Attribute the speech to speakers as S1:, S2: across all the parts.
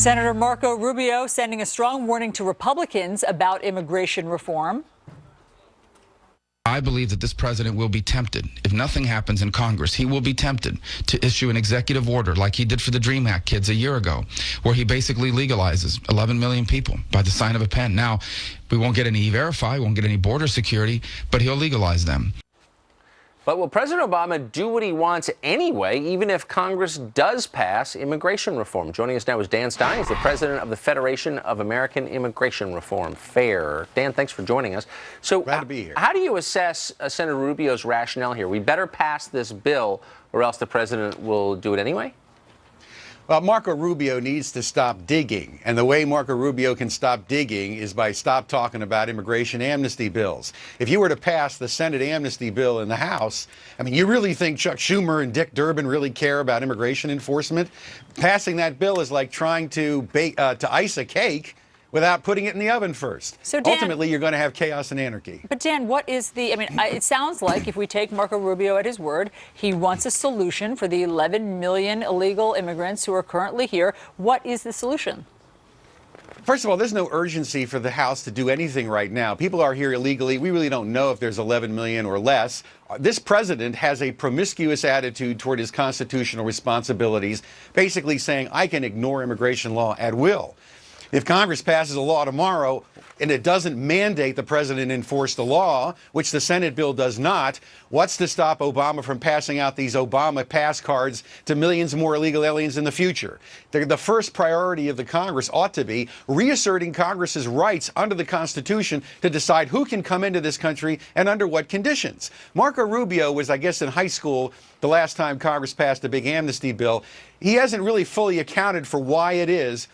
S1: Senator Marco Rubio sending a strong warning to Republicans about immigration reform.
S2: I believe that this president will be tempted. If nothing happens in Congress, he will be tempted to issue an executive order like he did for the DREAM Act kids a year ago, where he basically legalizes 11 million people by the sign of a pen. Now, we won't get any E-Verify, won't get any border security, but he'll legalize them.
S3: But will President Obama do what he wants anyway, even if Congress does pass immigration reform? Joining us now is Dan Stein. He's the president of the Federation of American Immigration Reform, FAIR. Dan, thanks for joining us. So,
S4: glad to be here.
S3: How do you assess Senator Rubio's rationale here? We better pass this bill or else the president will do it anyway?
S4: Well, Marco Rubio needs to stop digging. And the way Marco Rubio can stop digging is by stop talking about immigration amnesty bills. If you were to pass the Senate amnesty bill in the House, I mean, you really think Chuck Schumer and Dick Durbin really care about immigration enforcement? Passing that bill is like trying to ice a cake without putting it in the oven first.
S1: So Dan,
S4: ultimately, you're going to have chaos and anarchy.
S1: But Dan, what is it sounds like, if we take Marco Rubio at his word, he wants a solution for the 11 million illegal immigrants who are currently here. What is the solution?
S4: First of all, there's no urgency for the House to do anything right now. People are here illegally. We really don't know if there's 11 million or less. This president has a promiscuous attitude toward his constitutional responsibilities, basically saying, I can ignore immigration law at will. If Congress passes a law tomorrow and it doesn't mandate the president enforce the law, which the Senate bill does not, what's to stop Obama from passing out these Obama pass cards to millions more illegal aliens in the future? The first priority of the Congress ought to be reasserting Congress's rights under the Constitution to decide who can come into this country and under what conditions. Marco Rubio was, I guess, in high school the last time Congress passed a big amnesty bill. He hasn't really fully accounted for why it is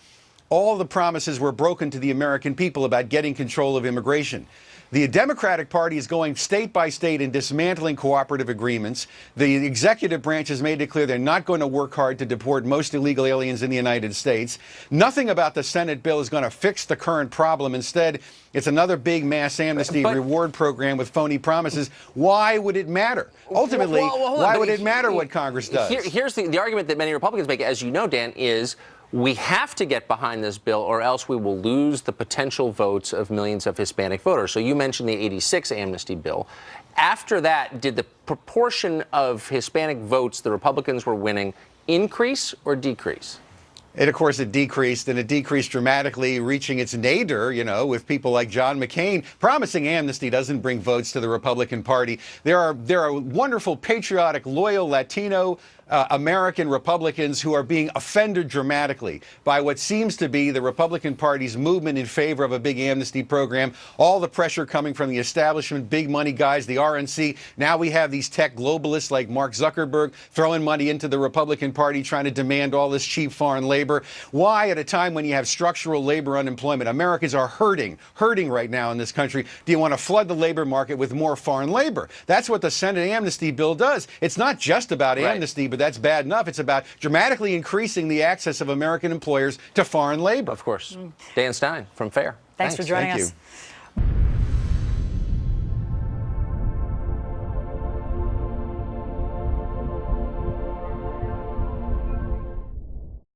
S4: all the promises were broken to the American people about getting control of immigration. The Democratic Party is going state by state and dismantling cooperative agreements. The executive branch has made it clear they're not going to work hard to deport most illegal aliens in the United States. Nothing about the Senate bill is going to fix the current problem. Instead, it's another big mass amnesty reward program with phony promises. Why would it matter? Ultimately, why would it matter what Congress does?
S3: Here's the argument that many Republicans make, as you know, Dan, is we have to get behind this bill or else we will lose the potential votes of millions of Hispanic voters. So you mentioned the 86 amnesty bill. After that, did the proportion of Hispanic votes the Republicans were winning increase or decrease?
S4: Of course, it decreased, and it decreased dramatically, reaching its nadir, with people like John McCain. Promising amnesty doesn't bring votes to the Republican Party. There are wonderful, patriotic, loyal Latino American Republicans who are being offended dramatically by what seems to be the Republican Party's movement in favor of a big amnesty program. All the pressure coming from the establishment, big money guys, the RNC. Now we have these tech globalists like Mark Zuckerberg throwing money into the Republican Party, trying to demand all this cheap foreign labor. Why, at a time when you have structural labor unemployment, Americans are hurting right now in this country, do you want to flood the labor market with more foreign labor? That's what the Senate amnesty bill does. It's not just about amnesty, but that's bad enough. It's about dramatically increasing the access of American employers to foreign labor.
S3: Of course. Dan Stein from FAIR.
S1: Thanks for joining us.
S4: You.